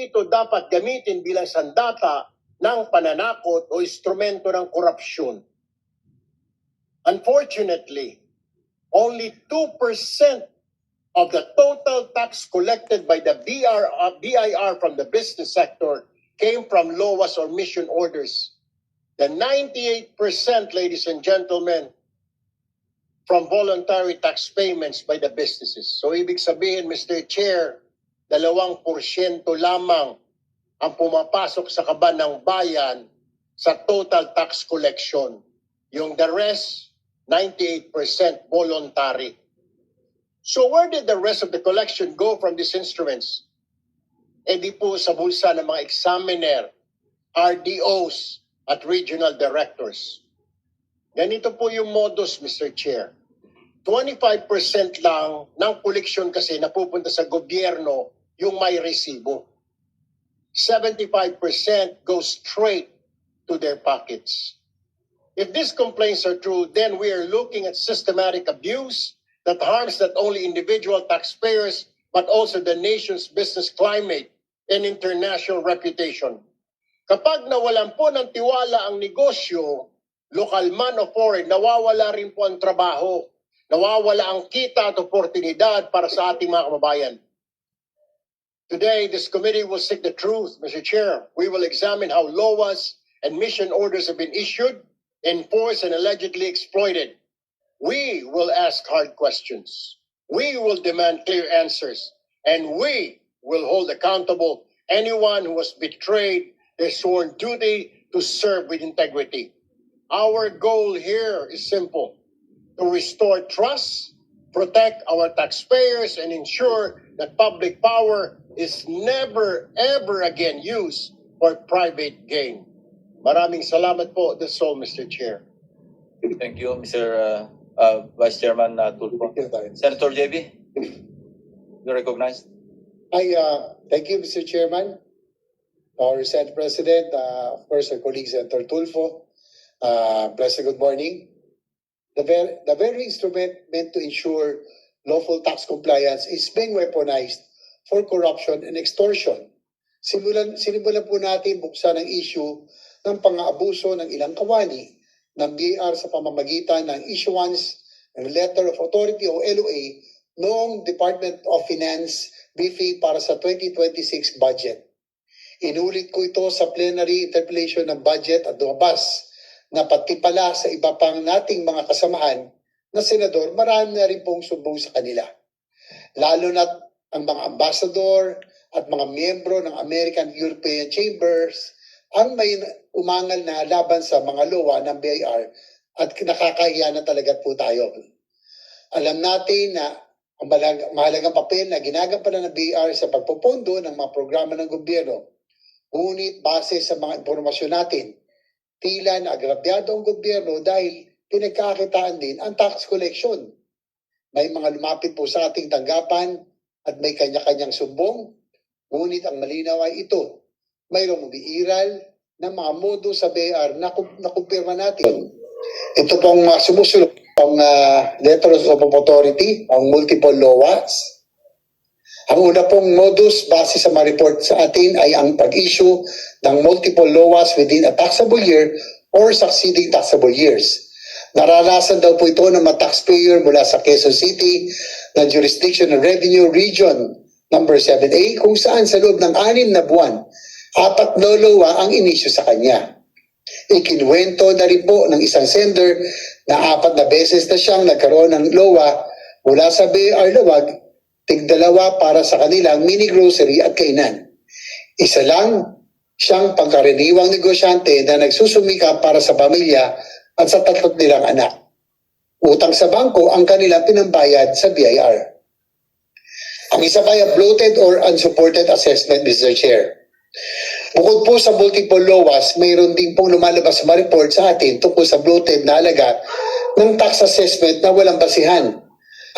ito dapat gamitin bilang sandata ng pananakot o instrumento ng korupsyon. Unfortunately, only 2% of the total tax collected by the BIR from the business sector came from LOAs or mission orders. The 98%, ladies and gentlemen, from voluntary tax payments by the businesses. So ibig sabihin, Mr. Chair, 2% lamang ang pumapasok sa kaban ng bayan sa total tax collection. Yung the rest, 98% voluntary. So where did the rest of the collection go from these instruments? E di po sa bulsa ng mga examiner, RDOs at regional directors. Ganito po yung modus, Mr. Chair. 25% lang ng koleksyon kasi napupunta sa gobyerno yung may resibo. 75% goes straight to their pockets. If these complaints are true, then we are looking at systematic abuse that harms not only individual taxpayers but also the nation's business climate and international reputation. Kapag nawalan po ng tiwala ang negosyo, local man o foreign, nawawala rin po ang trabaho, nawawala ang kita at oportunidad para sa ating mga kababayan. Today, this committee will seek the truth, Mr. Chair. We will examine how LOAs and mission orders have been issued, enforced, and allegedly exploited. We will ask hard questions. We will demand clear answers. And we will hold accountable anyone who has betrayed their sworn duty to serve with integrity. Our goal here is simple: to restore trust, protect our taxpayers, and ensure that public power is never, ever again used for private gain. Maraming salamat po. That's all, Mr. Chair. Thank you, Mr. Vice Chairman Tulfo. Senator JB, you're recognized. Thank you, Mr. Chairman. Our Senate President, of course, our colleague Senator Tulfo. Pleasant good morning. The very instrument meant to ensure lawful tax compliance is being weaponized for corruption and extortion. Sinimulan po natin buksan ang issue ng pang-aabuso ng ilang kawani ng BIR sa pamamagitan ng issuance ng Letter of Authority o LOA noong Department of Finance briefing para sa 2026 budget. Inulit ko ito sa plenary interpellation ng budget at lumabas na pati pala sa iba pang nating mga kasamahan na senador, marami na rin pong sumbong sa kanila. Lalo na ang mga ambassador at mga miyembro ng American European Chambers ang may umangal na laban sa mga LOA ng BIR at nakakahiya na talaga po tayo. Alam natin na ang mahalagang papel na ginagampanan ng BIR sa pagpopondo ng mga programa ng gobyerno. Ngunit base sa mga impormasyon natin, tila na agrabyado ang gobyerno dahil pinagkakitaan din ang tax collection. May mga lumapit po sa ating tanggapan at may kanya-kanyang sumbong, ngunit ang malinaw ay ito. Mayroong umiiral ng mga modo sa BIR na kumpirma natin. Ito pong sumusunod ang Letters of Authority, ang multiple LOAs. Ang una pong modus base sa mga report sa atin ay ang pag-issue ng multiple LOAs within a taxable year or succeeding taxable years. Naranasan daw po ito ng mga taxpayer mula sa Quezon City na Jurisdiction and Revenue Region number 7A kung saan sa loob ng 6 na buwan, 4 na LOA ang inisyu sa kanya. Ikinuwento na rin po ng isang sender na 4 na beses na siyang nagkaroon ng LOA mula sa BIR Lawag, tig-2 para sa kanilang mini grocery at kainan. Isa lang siyang pangkaraniwang negosyante na nagsusumikap para sa pamilya at sa 3 nilang anak. Utang sa bangko ang kanilang pinambayad sa BIR. Ang isa pa ay bloated or unsupported assessment, Mr. Chair. Bukod po sa multiple LOAs, mayroon din pong lumalabas sa report sa atin tungkol sa bloated na halaga ng tax assessment na walang basihan.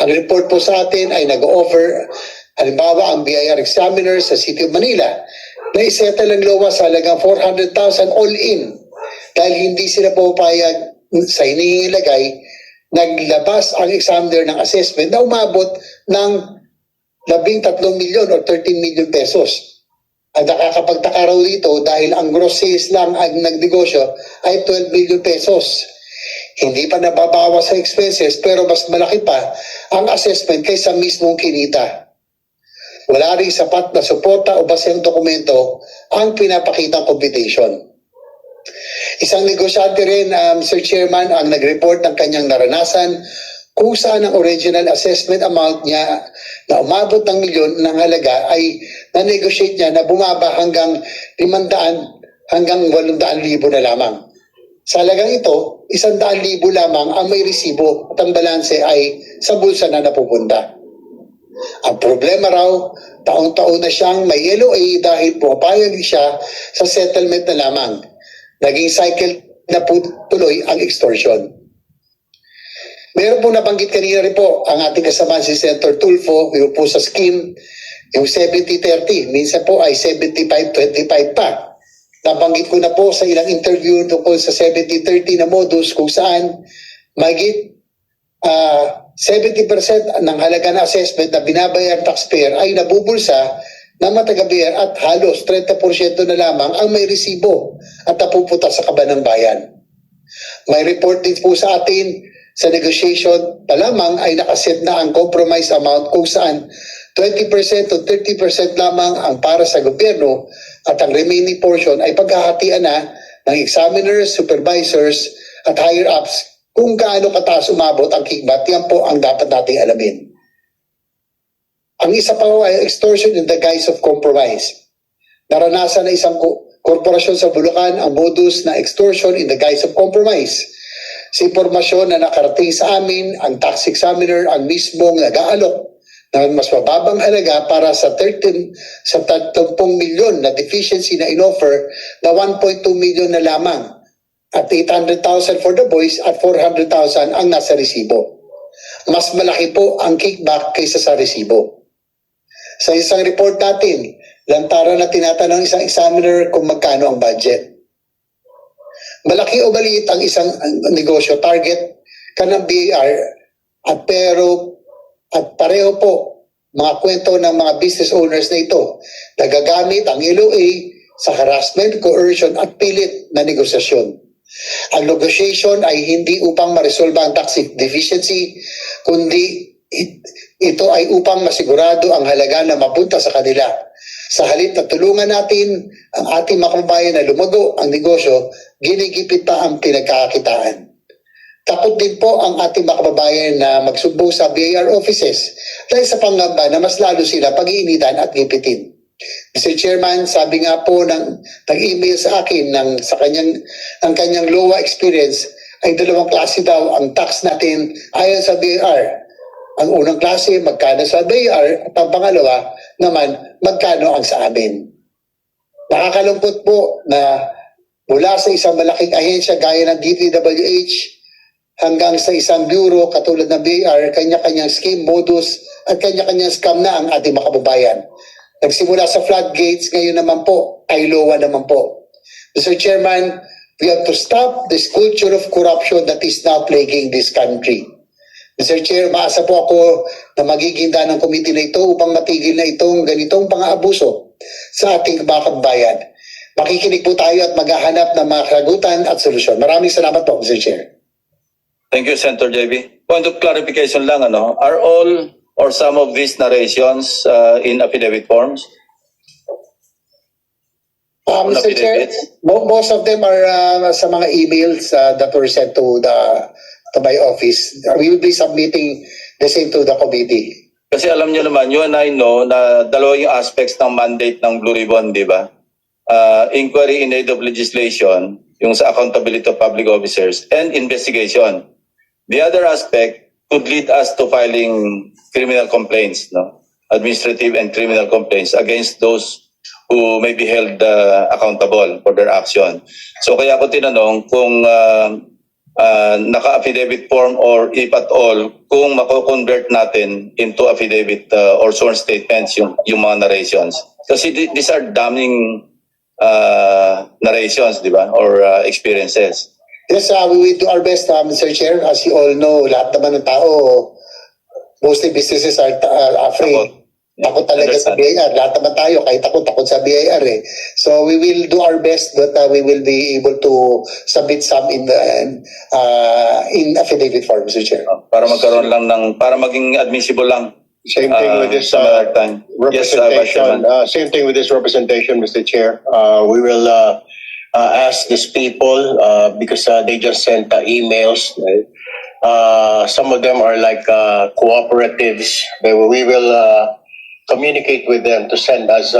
Ang report po sa atin ay nag-offer, halimbawa ang BIR examiner sa City of Manila, na isettle ang LOA sa halagang 400,000 all-in. Dahil hindi sila pupayag sa hinihilagay, naglabas ang examiner ng assessment na umabot ng 13 milyon or 13 million pesos. Ang nakakapagtaka raw dito dahil ang gross sales lang ang nagnegosyo ay 12 million pesos. Hindi pa nababawas sa expenses pero mas malaki pa ang assessment kaysa mismong kinita. Wala rin sapat na suporta o baseng dokumento ang pinapakitang computation. Isang negosyante rin, Mr. Chairman, ang nag-report ng kanyang naranasan kung saan ang original assessment amount niya na umabot ng milyon ng halaga ay na-negotiate niya na bumaba hanggang 500 hanggang 800,000 na lamang. Sa halagang ito, 100,000 lamang ang may resibo at ang balanse ay sa bulsa na napupunta. Ang problema raw, taon-taon na siyang may LOA dahil pumapayag siya sa settlement na lamang. Naging cycle na po tuloy ang extortion. Meron po nabanggit kanina rin po ang ating kasama si Senator Tulfo, yung po sa scheme, yung 70-30, minsan po ay 75-25 pa. Nabanggit ko na po sa ilang interview tungkol sa 70-30 na modus kung saan mahigit 70% ng halaga na assessment na binabayar taxpayer ay nabubulsa ng matagabayar at halos 30% na lamang ang may resibo at napupunta sa kaban ng bayan. May report din po sa atin sa negotiation pa lamang ay nakaset na ang compromise amount kung saan 20% to 30% lamang ang para sa gobyerno at ang remaining portion ay paghahatian na ng examiners, supervisors at higher-ups kung gaano kataas umabot ang kickback. Yan po ang dapat nating alamin. Ang isa pa ay extortion in the guise of compromise. Naranasan na isang korporasyon sa Bulacan ang modus na extortion in the guise of compromise. Sa impormasyon na nakarating sa amin, ang tax examiner ang mismong nag-aalok ng mas mababang halaga para sa 30 milyon na deficiency na inoffer na 1.2 million na lamang at 800,000 for the boys at 400,000 ang nasa resibo. Mas malaki po ang kickback kaysa sa resibo. Sa isang report natin, lantaran na tinatanong isang examiner kung magkano ang budget. Malaki o maliit ang isang negosyo, target ka ng BAR at pareho po mga kwento ng mga business owners na ito. Nagagamit ang LOA sa harassment, coercion at pilit na negosasyon. Ang negotiation ay hindi upang maresolba ang tax deficiency, kundi ito ay upang masigurado ang halaga na mapunta sa kanila. Sa halip na tulungan natin ang ating mga kababayan na lumago ang negosyo, ginigipit pa ang pinagkakakitaan. Takot din po ang ating mga kababayan na magsubo sa BAR offices dahil sa pangamba na mas lalo sila pag-iinitan at gipitin. Mr. Chairman, sabi nga po nag-email sa akin ang kanyang LOA experience ay dalawang klase daw ang tax natin ayon sa BAR. Ang unang klase, magkano sa BAR at ang pangalawa naman, magkano ang sa amin. Nakakalungkot po na mula sa isang malaking ahensya gaya ng DPWH hanggang sa isang bureau katulad ng BAR, kanya-kanyang scheme, modus at kanya-kanyang scam na ang ating mga kababayan. Nagsimula sa floodgates, ngayon naman po ay LOA naman po. Mr. Chairman, we have to stop this culture of corruption that is now plaguing this country. Mr. Chair, maasa po ako na magiging ng committee na ito upang matigil na itong ganitong pang-aabuso sa ating mga kababayan. Makikinig po tayo at maghahanap ng mga kagutan at solusyon. Maraming salamat po, Mr. Chair. Thank you, Senator JB. Point of clarification lang, are all or some of these narrations in affidavit forms? Mr. Chair, most of them are sa mga emails that were sent to my office. We will be submitting the same to the committee. Kasi alam niyo naman, you and I know na dalawa yung aspects ng mandate ng Blue Ribbon, di ba? Inquiry in aid of legislation, yung sa accountability of public officers, and investigation. The other aspect could lead us to filing criminal complaints, administrative and criminal complaints against those who may be held accountable for their action. So kaya ako tinanong kung naka-affidavit form or if at all, kung mako-convert natin into affidavit or sworn statements yung mga narrations. Kasi these are damning narrations, di ba? Or experiences. Yes, we will do our best, Mr. Chair. As you all know, lahat naman ng tao, mostly businesses are afraid Takot talaga sa BIR. Lahat naman tayo, kahit ako, takot sa BIR eh. So we will do our best that we will be able to submit some in affidavit form, Mr. Chair. Para magkaroon lang para maging admissible lang. Same thing with this some other time. Yes, Vice representation. Chairman. Same thing with this representation, Mr. Chair. We will ask these people because they just sent emails. Some of them are like cooperatives. We will communicate with them to send us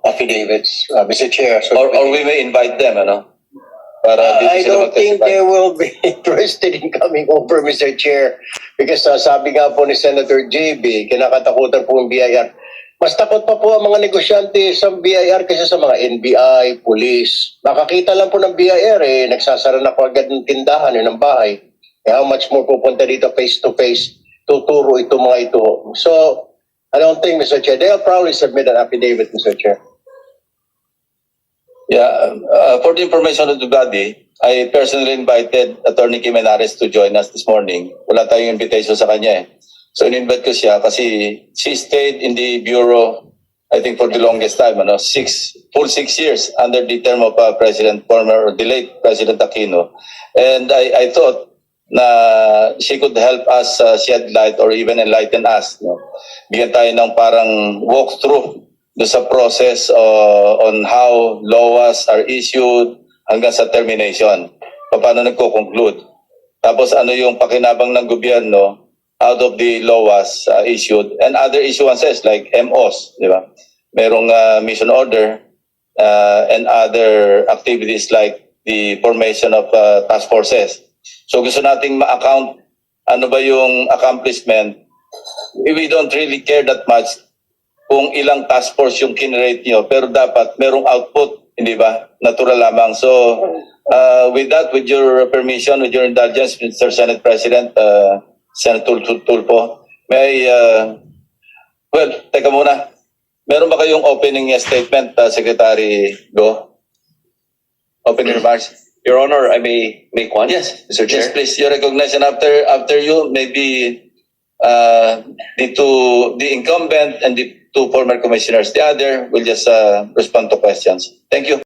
affidavits, Mr. Chair. So Or we may invite them, ano? Para dito I sila don't think mag-testify. they will be interested in coming over, Mr. Chair. Because sabi nga po ni Senator JB, kinakatakutan po ang BIR. Mas takot pa po ang mga negosyante sa BIR kaysa sa mga NBI, police. Nakakita lang po ng BIR, nagsasara na po agad ng tindahan, ng bahay. How much more pupunta dito face-to-face, tuturo ito mga ito. So, I don't think, Mr. Chair, they'll probably submit an affidavit, Mr. Chair. Yeah, for the information of the body, I personally invited Attorney Kim Menares to join us this morning. Wala tayong invitation sa kanya eh. So in-invite ko siya kasi she stayed in the bureau, I think for the longest time, full 6 years under the term of the late President Aquino. And I thought na she could help us shed light or even enlighten us. No? Bigyan tayo ng parang walkthrough do sa process on how laws are issued hanggang sa termination. Paano nagko-conclude? Tapos ano yung pakinabang ng gobyerno out of the laws issued and other issuances like MOs, di ba? Merong mission order and other activities like the formation of task forces. So gusto nating ma-account ano ba yung accomplishment. We don't really care that much kung ilang task force yung kinrate nyo, pero dapat merong output, hindi ba? Natural lamang. So, with that, with your permission, with your indulgence, Mr. Senate President, Senator Tulfo, may teka muna. Meron ba kayong opening statement, Secretary Go? Opening remarks? Your Honor, I may make one. Yes, Mr. Chair. Yes, please. Your recognition after you, maybe the incumbent and the two former commissioners. The other will just respond to questions. Thank you.